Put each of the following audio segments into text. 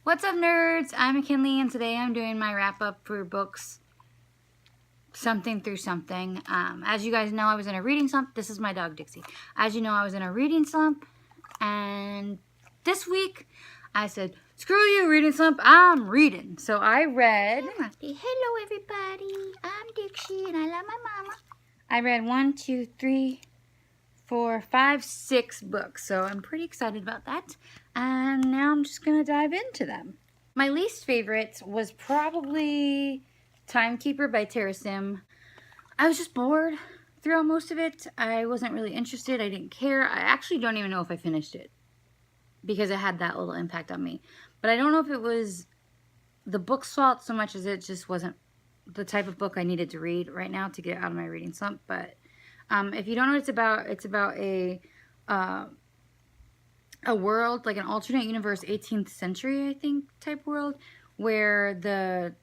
What's up, nerds? I'm McKinley, and today I'm doing my wrap-up for books Something Through Something. As you guys know, I was in a reading slump. This is my dog, Dixie. As you know, I was in a reading slump, and this week I said, screw you, reading slump, I'm reading. So I read... Hello, everybody. I'm Dixie, and I love my mama. I read 1, 2, 3, 4, 5, 6 books, so I'm pretty excited about that. And now I'm just going to dive into them. My least favorite was probably Timekeeper by Tara Sim. I was just bored throughout most of it. I wasn't really interested. I didn't care. I actually don't even know if I finished it because it had that little impact on me. But I don't know if it was the book's fault so much as it just wasn't the type of book I needed to read right now to get out of my reading slump. But if you don't know what it's about a world, like an alternate universe, 18th century, I think, type world, where the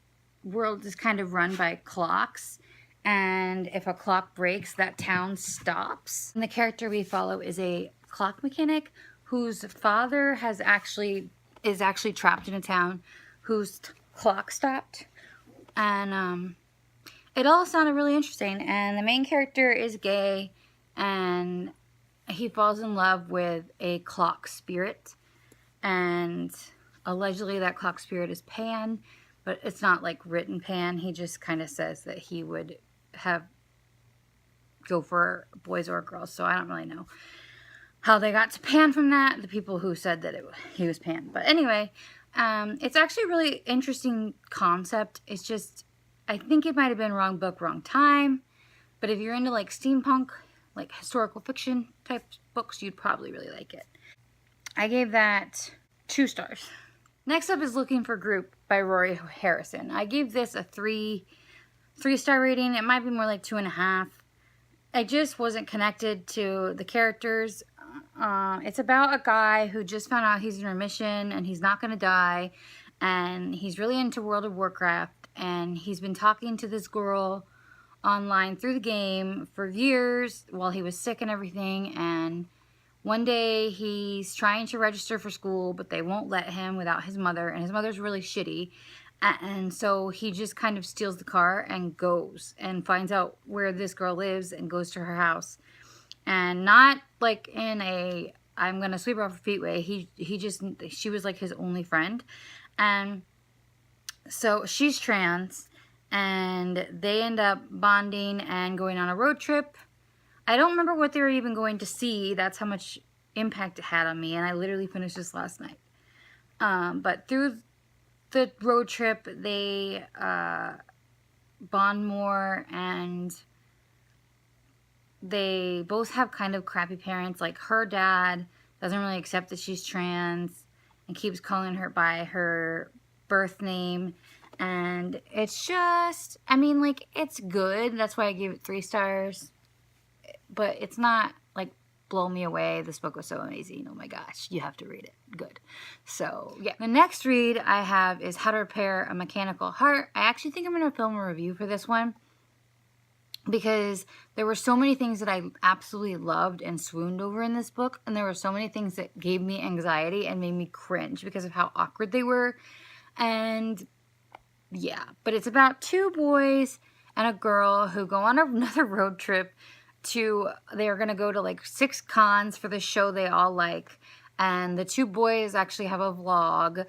world is kind of run by clocks, and if a clock breaks, that town stops. And the character we follow is a clock mechanic whose father is actually trapped in a town whose clock stopped. And it all sounded really interesting, and the main character is gay, and he falls in love with a clock spirit, and allegedly that clock spirit is Pan, but it's not like written Pan. He just kind of says that he would go for boys or girls, so I don't really know how they got to Pan from that, the people who said that he was Pan. But anyway, it's actually a really interesting concept. It's just, I think it might have been wrong book, wrong time, but if you're into like steampunk, like historical fiction type books, you'd probably really like it. I gave that 2 stars. Next up is Looking for Group by Rory Harrison. I gave this a 3-star rating. It might be more like 2.5. I just wasn't connected to the characters. It's about a guy who just found out he's in remission and he's not going to die, and he's really into World of Warcraft, and he's been talking to this girl online through the game for years while he was sick and everything. And one day he's trying to register for school, but they won't let him without his mother, and his mother's really shitty. And so he just kind of steals the car and goes and finds out where this girl lives and goes to her house. And not like in a I'm gonna sweep her off her feet way. She was like his only friend. And so she's trans, and they end up bonding and going on a road trip. I don't remember what they were even going to see. That's how much impact it had on me, and I literally finished this last night. But through the road trip, they bond more, and they both have kind of crappy parents. Like, her dad doesn't really accept that she's trans and keeps calling her by her birth name. And it's just, I mean, like, it's good. That's why I gave it 3 stars. But it's not, like, blow me away. This book was so amazing. Oh my gosh, you have to read it. Good. So, yeah. The next read I have is How to Repair a Mechanical Heart. I actually think I'm going to film a review for this one, because there were so many things that I absolutely loved and swooned over in this book, and there were so many things that gave me anxiety and made me cringe because of how awkward they were. And yeah, but it's about 2 boys and a girl who go on another road trip they are going to go to like 6 cons for the show they all like. And the 2 boys actually have a vlog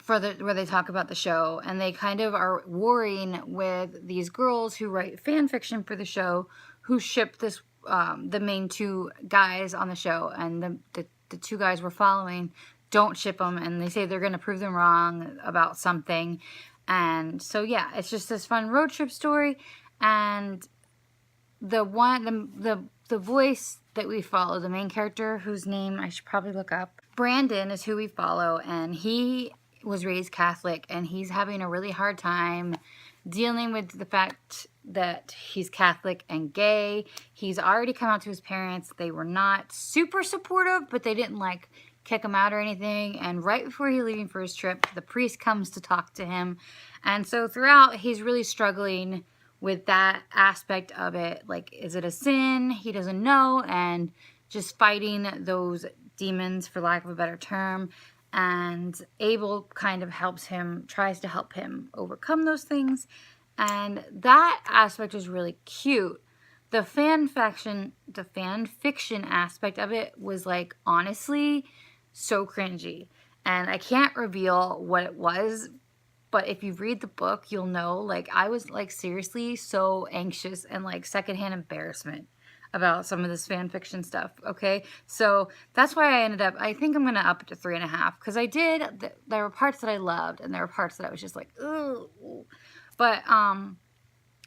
where they talk about the show, and they kind of are warring with these girls who write fan fiction for the show, who ship this the main 2 guys on the show, and the 2 guys we're following don't ship them, and they say they're going to prove them wrong about something. And so yeah, it's just this fun road trip story. And the voice that we follow, the main character, whose name I should probably look up, Brandon, is who we follow, and he was raised Catholic, and he's having a really hard time dealing with the fact that he's Catholic and gay. He's already come out to his parents. They were not super supportive, but they didn't like kick him out or anything. And right before he's leaving for his trip, the priest comes to talk to him. And so throughout, he's really struggling with that aspect of it. Like, is it a sin? He doesn't know, and just fighting those demons, for lack of a better term. and Abel kind of tries to help him overcome those things. And that aspect is really cute. The fan fiction aspect of it was like, honestly, so cringy. And I can't reveal what it was, but if you read the book, you'll know, like, I was like seriously so anxious and like secondhand embarrassment about some of this fan fiction stuff. Okay, so that's why I think I'm gonna up it to 3.5, because there were parts that I loved and there were parts that I was just like, ooh. But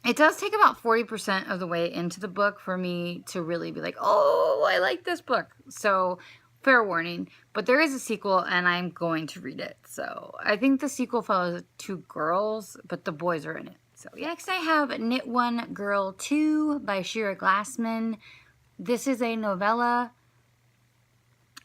it does take about 40% of the way into the book for me to really be like, oh, I like this book. So fair warning, but there is a sequel and I'm going to read it. So I think the sequel follows 2 girls, but the boys are in it. So yeah. Next I have Knit One Girl 2 by Shira Glassman. This is a novella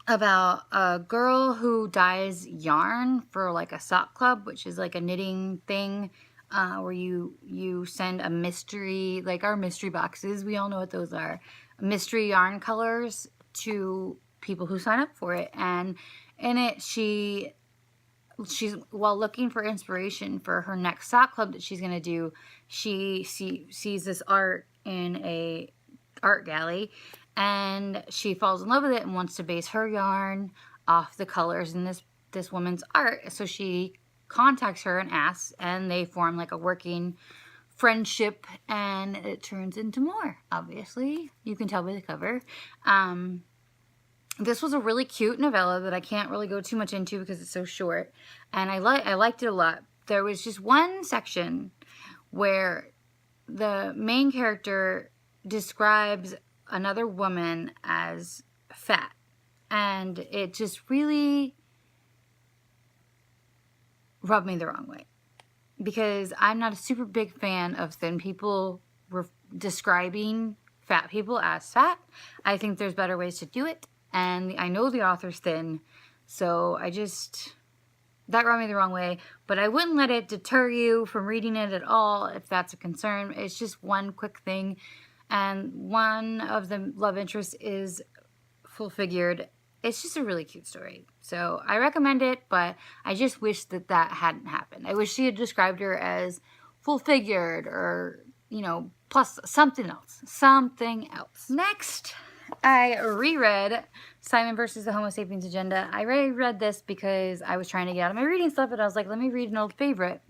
about a girl who dyes yarn for like a sock club, which is like a knitting thing, where you send a mystery, like our mystery boxes, we all know what those are, mystery yarn colors to people who sign up for it. And in it, she's while looking for inspiration for her next sock club that she's going to do, she sees this art in a art gallery, and she falls in love with it and wants to base her yarn off the colors in this woman's art. So she contacts her and asks, and they form like a working friendship, and it turns into more. Obviously, you can tell by the cover. This was a really cute novella that I can't really go too much into because it's so short, and I liked it a lot. There was just one section where the main character describes another woman as fat, and it just really rubbed me the wrong way, because I'm not a super big fan of thin people describing fat people as fat. I think there's better ways to do it, and I know the author's thin, so that rubbed me the wrong way. But I wouldn't let it deter you from reading it at all if that's a concern. It's just one quick thing, and one of the love interests is full-figured. It's just a really cute story. So I recommend it, but I just wish that hadn't happened. I wish she had described her as full-figured, or, plus something else. Next, I reread Simon versus the Homo Sapiens Agenda. I reread this because I was trying to get out of my reading stuff, and I was like, let me read an old favorite.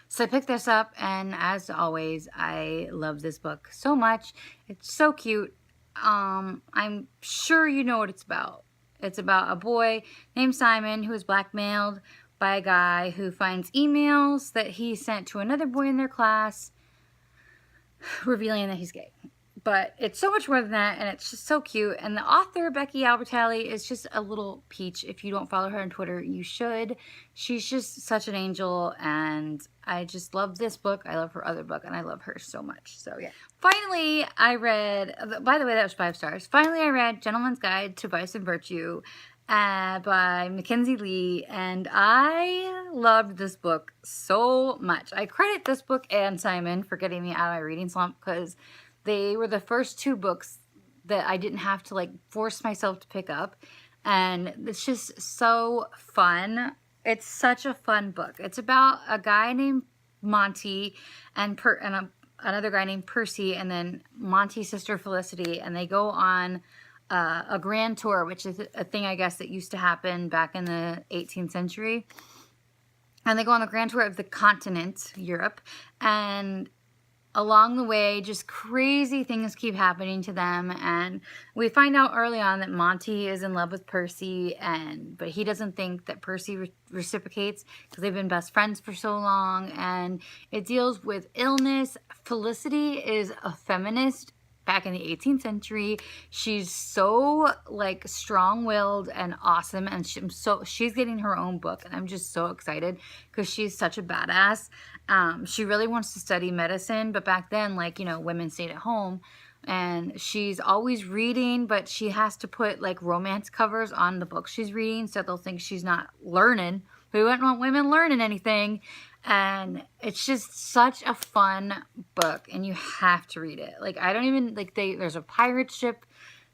So I picked this up, and as always, I love this book so much. It's so cute. I'm sure you know what it's about. It's about a boy named Simon who is blackmailed by a guy who finds emails that he sent to another boy in their class revealing that he's gay. But it's so much more than that, and it's just so cute. And the author, Becky Albertalli, is just a little peach. If you don't follow her on Twitter, you should. She's just such an angel, and I just love this book. I love her other book, and I love her so much. So, yeah. Finally, I read, by the way, that was 5 stars. Finally, I read Gentleman's Guide to Vice and Virtue by Mackenzie Lee, and I loved this book so much. I credit this book and Simon for getting me out of my reading slump, because they were the first 2 books that I didn't have to like force myself to pick up, and it's just so fun. It's such a fun book. It's about a guy named Monty and another guy named Percy, and then Monty's sister Felicity, and they go on a grand tour, which is a thing I guess that used to happen back in the 18th century. And they go on the grand tour of the continent, Europe, and along the way, just crazy things keep happening to them, and we find out early on that Monty is in love with Percy, but he doesn't think that Percy reciprocates because they've been best friends for so long, and it deals with illness. Felicity is a feminist back in the 18th century. She's so like strong-willed and awesome, and she's getting her own book, and I'm just so excited because she's such a badass. She really wants to study medicine, but back then, like, women stayed at home, and she's always reading, but she has to put like romance covers on the book she's reading, so they'll think she's not learning. We wouldn't want women learning anything. And it's just such a fun book, and you have to read it. Like, I don't even, like, there's a pirate ship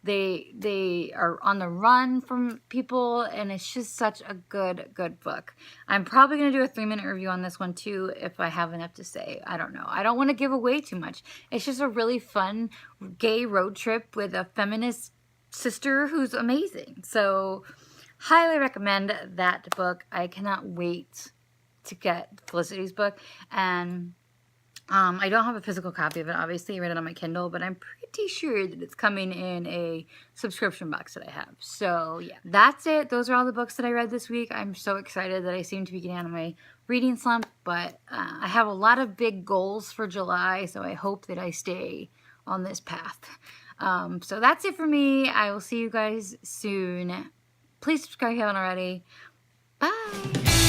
They are on the run from people, and it's just such a good book. I'm probably going to do a 3-minute review on this one too if I have enough to say. I don't know. I don't want to give away too much. It's just a really fun gay road trip with a feminist sister who's amazing. So highly recommend that book. I cannot wait to get Felicity's book. And I don't have a physical copy of it, obviously. I read it on my Kindle, but I'm pretty sure that it's coming in a subscription box that I have. So yeah, that's it. Those are all the books that I read this week. I'm so excited that I seem to be getting out of my reading slump, but I have a lot of big goals for July, so I hope that I stay on this path. So that's it for me. I will see you guys soon. Please subscribe if you haven't already. Bye!